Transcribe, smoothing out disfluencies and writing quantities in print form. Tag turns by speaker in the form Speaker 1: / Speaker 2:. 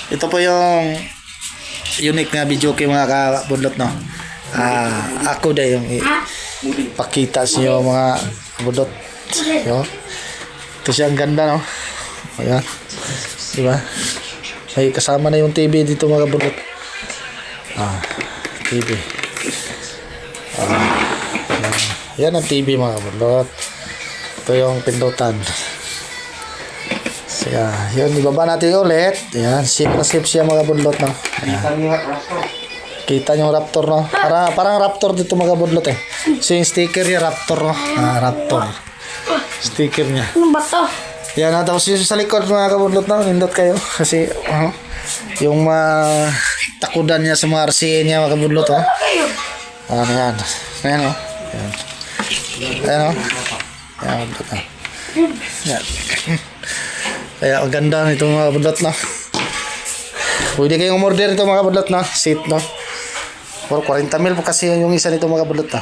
Speaker 1: Ito po yung unique na video kay mga kabudlot, no. Ako dahil yung pakita sa inyo mga kabudlot. Yo. Ito siya, ang ganda, no. Ayan. Diba? May kasama na yung TV dito mga kabudlot. TV. Yan ang TV mga kabudlot. Ito yung pindutan. So, yun, ibaba natin ulit. Ayan, safe na safe siya mga kabudlot, no. Kita nyo Raptor, no. Parang Raptor dito mga kabudlot, eh. So yung sticker niya Raptor, no. Raptor. Sticker niya.
Speaker 2: Ano ba to?
Speaker 1: Yan, tapos yung sa likod mga kabudlot, no. Nindot kayo. Kasi, yung takudan niya sa mga RCA niya mga kabudlot, oh. Ayan. Ayan, oh. Ayan. Ayan, oh. Ayan, kabudlot, oh. Ayan. Kaya ang ganda nito mga kabudlot, no. Pwede kayong umorder nito mga kabudlot, no. Seat, no. For 40 mil po kasi yung isa nito mga kabudlot, no.